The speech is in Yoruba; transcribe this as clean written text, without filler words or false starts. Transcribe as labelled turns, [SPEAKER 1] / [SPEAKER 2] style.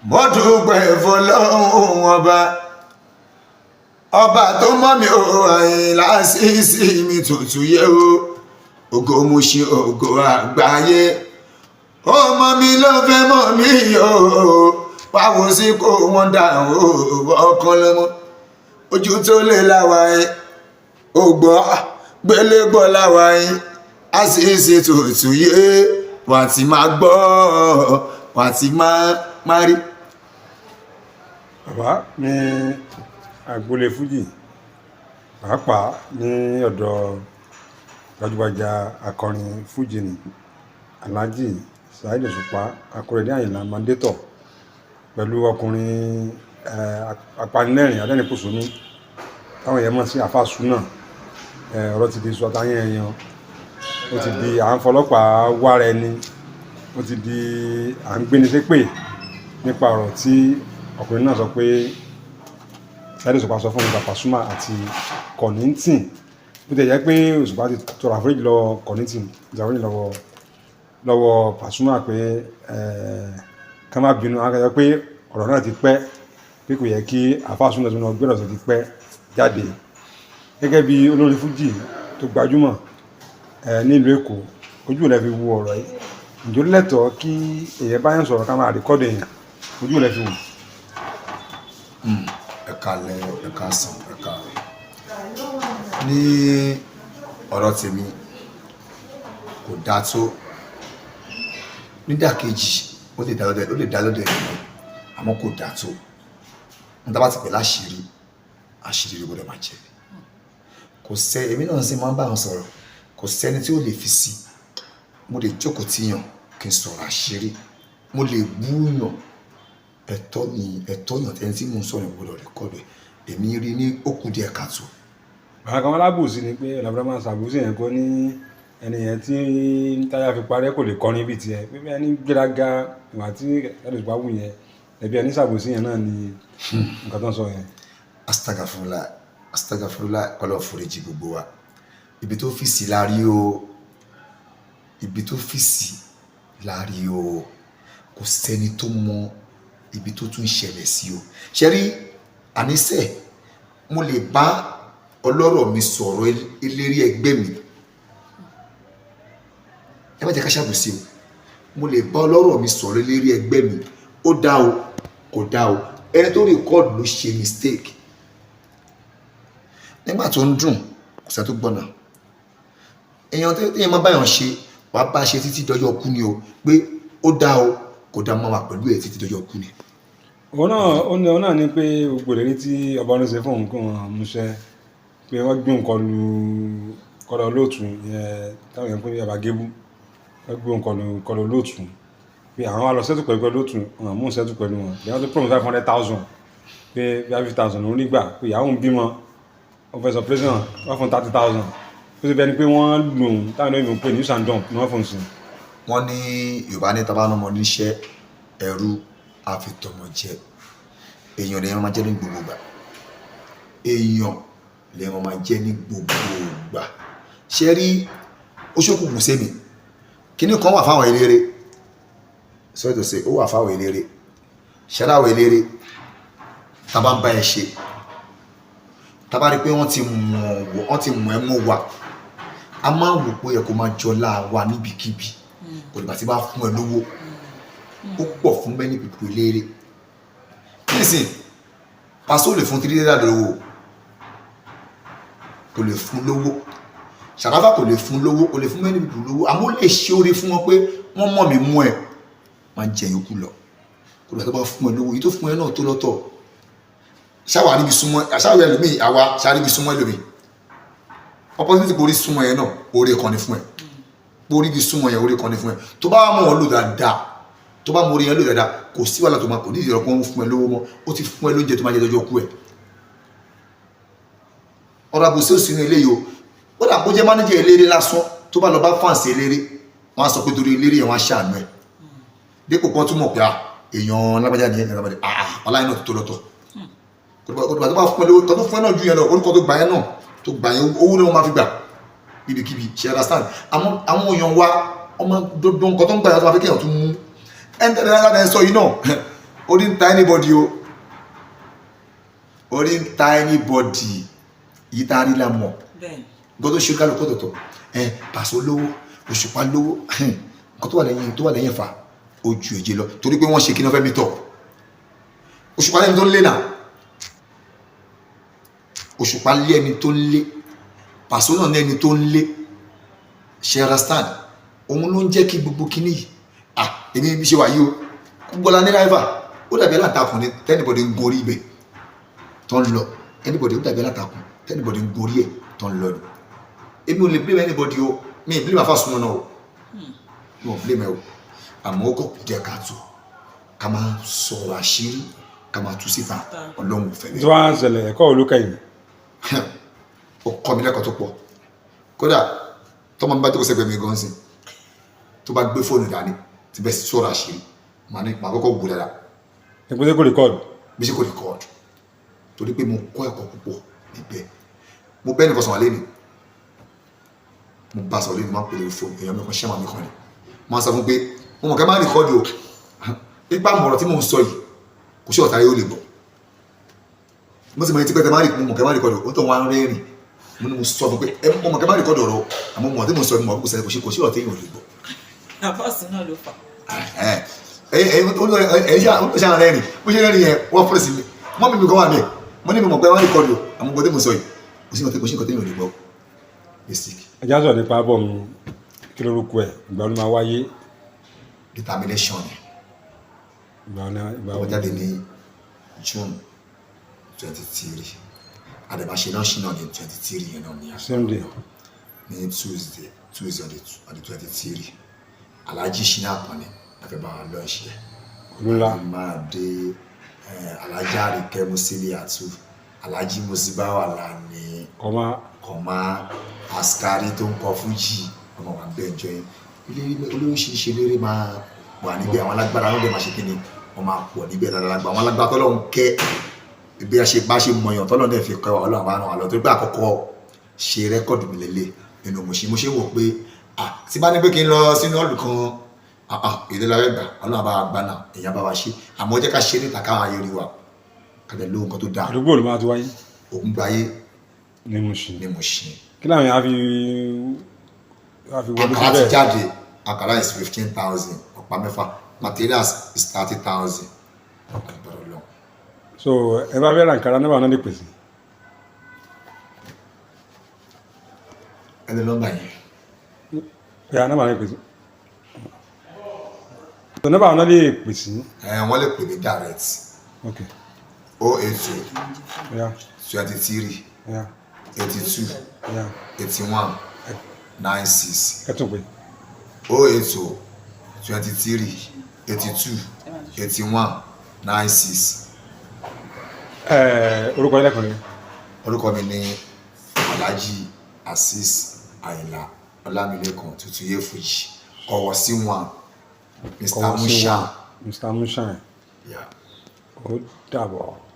[SPEAKER 1] mo dúpẹ́ fọlọ́run ọba tó mọ́ mi ò Àyìnlá Sísì mi tuntun yẹ o ògo mo ṣe ògo àgbáyé ọmọ mi ló fẹ́ mọ̀ mí o wáwo sí kó wọ́n dà o ọkàn lọ́mọ ojú tó lè láwa ẹ̀ ògbọ́ gbélégbọ́ láwa ẹ̀ Sísì tuntun yẹ wà tí máa gbọ́ wà tí máa rí.
[SPEAKER 2] Bàbá ní agboolé fújì pàápàá ní ọ̀dọ̀ gbajúgbajà akọrin fújì ní Alhaji Saheed Òṣùpá Akorede Àyìnlá Mandator pẹ̀lú ọkùnrin apanilẹ́rìn adẹ́nipòṣónú táwọn èèyàn mọ̀ sí àfáà Súnà. Ọ̀rọ̀ ti di sọ́tà yẹn ó ti di à ń fọlọ́pàá wára ẹni, ó ti di à ń gbéni ṣépè nípa ọ̀rọ̀ tí ọkùnrin náà sọ pé Saheed Òṣùpá sọ fún Pasuma àti Kollington. Bó ti jẹ́ pé Òṣùpá ti tọrọ àforíjì lọ́wọ́ Kollington, ìjàwé lọ́wọ́ Pasuma pé ká má bínú, akẹ́kọ̀ọ́ pé ọ̀rọ̀ náà ti pẹ́ pé kò yẹ kí àfáà Súnà tó náà gbọ́dọ̀ sọ ti pẹ́ jáde. Gẹ́gẹ́ bí olórin fújì tó gbajúmọ̀ nílùú Èkó, ojú rẹ̀ fi wo ọ̀rọ̀ yìí. Ǹjẹ́ ó lẹ́tọ̀ọ́ kí èèyàn bá yàn sọ̀rọ̀ ká máa rìkọ́dù èèyàn? Ojú rẹ̀ fi wò.
[SPEAKER 1] Ẹ̀kalẹ̀ ẹ̀kasàn ẹ̀kalẹ̀ ní ọ̀rọ̀ tèmi kò dáa tó, nídàkejì ó lè dá lọ́dẹ̀ nínú àmọ́ kò dáa tó. Nígbà bá ti pè láṣìírí àṣírí ló gbọ́dọ̀ máa jẹ́. Kò sẹ́ èmi náà sì máa ń bá wọn sọ̀rọ̀, kò sẹ́ni tí ó lè fi sí. Mo lè jókòó tíyàn kí n sọ̀rọ̀ àṣírí, mo lè búyàn ẹ̀tọ́ yàn tẹ́ni tí mò ń sọ̀rọ̀ gbọ́dọ̀ rẹ́kọ̀dù èmi rí ní òkú díẹ̀ káàtó.
[SPEAKER 2] Bàbá kan alábòsí ni pé ọ̀làbúrà máa ṣàbòsí yẹn kó ní ẹni yẹn tí táyà fi parẹ́ kò lè kọrin bíi tiẹ̀ pé ẹni gbéraga ìwà tí Saheed Òṣùpá wù yẹn ẹbí ẹni ṣàbòsí yẹn náà ni nǹkan tó ń sọ yẹn. Astagfirullah kọlọ foríjì gbogbo wa. Ibi tó fi sí láàrí o, ibi tó fi sí láàrí o, kò sẹ́ni tó mọ ibi tó tún ṣẹlẹ̀ sí o. Ṣé rí àníṣe mo lè bá ọlọ́rọ̀ mi sọ̀rọ̀ eléré ẹgbẹ́ mi, ẹ má jẹ́ ká ṣàbòsí o, mo lè bá ọlọ́rọ̀ mi sọ̀rọ̀ eléré ẹgbẹ́ mi, ó dá o kò dá o, ẹni tó rìkọ́ọ̀dù ló ṣe mistake. Nígbà tó ń dùn kò sẹ́ tó gbọ́nà èèyàn tí èèyàn má báyàn ṣe wàá bá ṣe títí dọjọ́ kú ni o, pé ó dá o kò dá mọ́ wa pẹ̀lú ẹ̀ títí dọjọ́ kú ni. òun náà ní pé gbogbo ìlérí tí ọba ń ṣe fún òun kí wọ́n múṣẹ́, pé wọ́n gbé nǹkan lu kọ́lọ̀ olóòtú táwọn èèyàn pé Baba Gébú, wọ́n gbé nǹkan lu kọ́lọ̀ olóòtú pé àwọn wa lọ sẹ́tù pẹ̀lú olóòtú, àwọn mú sẹ́tù pẹ̀lú wọn lẹ́yìn tó promise 500,000 pé 50,000 ló ń rí gbà, pé ìyàwó ń bímọ ọ̀fẹ́sọ̀ president wọ́n fún 30,000 ó sì bẹ́ẹ̀ ni pé wọ́n lò ó táwọn èèyàn pè ní use and dump ni wọ́n fún sí.
[SPEAKER 1] Wọ́n ní Yorùbá ní tabanọmọ níṣẹ́ ẹrú àfitọmọ jẹ, èèyàn lè máa jẹ́ ní gbogbo ìgbà, èèyàn lè máa jẹ́ ní gbogbo ìgbà. Ṣé rí oṣókùnkùn sẹ́mi kíní kan wà fáwọn eléré, sorry to say ó wà fáwọn eléré. Ṣẹ́dáwọ̀ eléré tá bá ń bá ẹ ṣe, tá bá rí pé wọ́n ti mọ̀ ẹ́ mọ́ wa, a máa wò pé ẹ kò máa jọlá wa níbikíbi, kò dìgbà tí bá fún ẹ lówó ó pọ̀ fún many people eléré. Nísìn Paso lè fún 3 naira lówó, kò lè fún lówó, Ṣàráfà kò lè fún lówó, kò lè fún many people lówó, àmọ́ lè ṣe oore fún wọn pé wọ́n mọ̀ mí mú ẹ máa jẹ yòókù lọ, kò dìgbà tó bá fún ẹ lówó yìí tó fún ẹ náà tó lọ́tọ̀. Ṣáwà níbi súnmọ́ àṣàwọ̀ ẹlòmíì àwa ṣáà níbi súnmọ́ ẹlòmíì, opportunity kò rí súnmọ́ yẹn náà oore kan ní fún ẹ, kò rí bí súnmọ́ yẹn oore kan ní fún ẹ. Tó bá mọ̀ ọ́ lò dáadáa, tó bá mọ̀ orí yẹn lò dáadáa, kò sí wàhálà tó máa kò ní ìdílé ọkùnrin fún ẹ lówó mọ́, ó ti fún ẹ lóúnjẹ tó máa jẹ lọ́jọ́ kú ẹ. Ọ̀rọ̀ àbòsí ò sínú eléyìí o, ó dà bó jẹ́ mánéjì eléré lásán tó bá lọ bá fáǹsì eléré, wọ́n á sọ pé torí eléré yẹn wọ́n á ṣàánú ẹ̀, dípò kan túmọ̀ pé èèyàn lágbájá ni ẹ̀yàn lágbájá ọláyìn náà tó lọ́tọ̀. Kò dìgbà tó bá fún ẹ lówó tó fún ẹ náà ju yẹn lọ, orúkọ tó gbà yẹn náà tó gbà yẹn owó ni wọ́n máa fi gbà níbikíbi, ṣe understand. Àwọn èèyàn wa ọmọ dodo nǹkan tó ń gbà yẹn tó máa fi kéèyàn tún mú ẹni tẹ́lẹ̀ lára ẹ̀ sọ yìí náà orí ń ta anybody o orí ń ta anybody yìí tá a rí la mọ̀ gbọ́dọ̀ ṣe kálukú tọ̀tọ̀ Paso lówó Òṣùpá lówó nǹkan tó wà lẹ́yìn fa ojú èjì lọ torí pé wọ́n ṣe kí ní wọ́n fẹ́ mi tọ̀ Òṣùpá lẹ́ni tó ń lé náà Òṣùpá lé ẹni tó ń lé Paso náà ní ẹni tó ń lé Sherastan òun ló ń jẹ́ kí gbogbo kíní yìí èmi bí ṣe wà yìí o gbọ́lá ní ráìvà ó dàbí aláǹtakùn ní tẹ́nibọ̀dì ń gorí ibẹ̀ tó ń lọ anybody ó dàbí aláǹtakùn tẹ́nibọ̀dì ń gorí ẹ̀ tó ń lọ ni èmi ò lè blame anybody o mi ì blame Afásùnmọ́ náà o mi ò blame ẹ o àmọ́ ó kọ̀ jẹ́ ká tó ká máa sọ̀rọ̀ àṣírí ká máa tú síta Ọlọ́run ò fẹ́ bẹ́ẹ̀.
[SPEAKER 2] tí wọ́n á ṣẹlẹ̀ ẹ̀kọ́ olúkẹ́yìn.
[SPEAKER 1] ó kọ́ mi lẹ́kọ̀ọ́ tó pọ̀ kódà tọ́mọ mi bá jókòó sẹ́gbẹ̀ẹ́ mi gan sí tó bá gbé fóònù dání ti bẹ́ẹ̀ sọ̀rọ̀ àṣírí màá kọ́kọ́ gbó dáadáa.
[SPEAKER 2] ìpínlẹ̀ kò rìkọ́ọ̀dù.
[SPEAKER 1] bí ṣe kò rìkọ́ọ̀dù torí pé mo kọ́ ẹ̀kọ́ púpọ̀ níbẹ̀ mo bẹ́ẹ̀ nìkan sọ̀rọ̀ lẹ́nu mo bá sọ̀rọ̀ lẹ́nu máa ń pèlè fóònù èèyàn mi kan ṣẹ́ máa mi kan ni mo sọ fún pé mo mọ̀ kẹ́ máa rìkọ́ọ̀dù o nípa mọ̀rọ̀ tí mò ń sọ yìí kò sí ọ̀tá yóò lè gbọ́ mo sì mọ̀ etí pé mo mọ̀ kẹ́ máa rìkọ́ọ̀dù ó tó wọn rẹ́rìn mo ní mo sọ fún pé mo mọ̀ kẹ́ máa rìkọ́ọ̀dù ọ̀rọ̀ àmọ́ mo mọ̀ tí mo sọ mọ̀ kò sí ọ̀tá yóò lè gbọ́.
[SPEAKER 3] Àbọ̀sùn náà ló fà.
[SPEAKER 1] ṣáà rẹ́rìn bó ṣe rẹ́rìn yẹn wọ́n fọ́ọ̀sì mi mọ́ mi kọ́ wà ní ẹ̀ mo ní mi mọ̀ pé wọ́n rìkọ́ọ̀dù àmọ́ gbọ́dọ̀ mo sọ yìí kò sí nǹkan tí yóò lè gbọ́ basic.
[SPEAKER 2] ẹja sọ̀rọ̀ nípa bọ̀ mu kí lórúkọ ẹ̀ ìgbà ló máa wáyé.
[SPEAKER 1] Determination
[SPEAKER 2] ìgbà
[SPEAKER 1] ó jáde ní June 23 àdèmàṣe náà ṣì náà ní 23 yẹn náà ní
[SPEAKER 2] Sunday
[SPEAKER 1] ní Tuesday on the 23 Alhaji Shina Akànnì afẹ́ bá wa lọ́ọ̀ṣì ẹ̀
[SPEAKER 2] olúńlá
[SPEAKER 1] máa dé Alhaji Àríkẹ́ Musiliatu Alhaji Musibawa Lani Kọ́má Askari tó ń kọ fújì ọmọ wa bẹ́ẹ̀ jọ yẹn olóríṣiríṣi eléré máa wà níbẹ̀ àwọn alágbára wọn bẹ̀ máa ṣe kí ni wọ́n máa pọ̀ níbẹ̀ dáadáa àwọn alágbára tọ́lọ́run kẹ́ bí a ṣe bá ṣe mọyàn tọ́lọ́run dẹ̀ fi kọ́ wa Ọlọ́run àwọn àlọ́ tó gbé àkọ́kọ́ ṣe rẹ́kọ̀dù mi lélẹ̀ nínú mo ṣe wò pé tí bá ní pé kí n lọ sínú ọ̀lù kan èdè lábẹ́ gbà Ọlọ́run bá wa gbà náà èèyàn bá wa ṣe àmọ́ jẹ́ ká ṣe níta káwọn ayé rí wa kàdé lóhun kan tó dáa.
[SPEAKER 2] àdúgbò ló máa ti wáyé.
[SPEAKER 1] Ògúngbáyé
[SPEAKER 2] ní Mùṣín.
[SPEAKER 1] kí
[SPEAKER 2] làwọn yẹn á fi wọlé síbẹ̀.
[SPEAKER 1] àkàrà ti jáde àkàrà is 15,000 ọ̀pá mẹ́fà materials is 30,000.
[SPEAKER 2] so ẹ bá fẹ́ ra àkàrà náà náà lè pèsè.
[SPEAKER 1] ẹni nọ́mbà yẹn.
[SPEAKER 2] ìyá náà lè pèsè. so nọ́mbà náà lè pèsè.
[SPEAKER 1] wọ́n lè pè mí direct.
[SPEAKER 2] ok
[SPEAKER 1] 082
[SPEAKER 2] yeah.
[SPEAKER 1] 23
[SPEAKER 2] yeah.
[SPEAKER 1] 82
[SPEAKER 2] yeah.
[SPEAKER 1] 81 96.
[SPEAKER 2] ẹ tún pé.
[SPEAKER 1] 082 23 82 81 96.
[SPEAKER 2] orúkọ ilé kan rẹ.
[SPEAKER 1] orúkọ mi ni Alhaji Azeez Àyìnlá Ọlámilékan Tutuye Fuji ọwọ́ sí wọn Mr. Mushan.
[SPEAKER 2] Mr. Mushan.
[SPEAKER 1] Yeah.
[SPEAKER 2] ó dàbọ̀.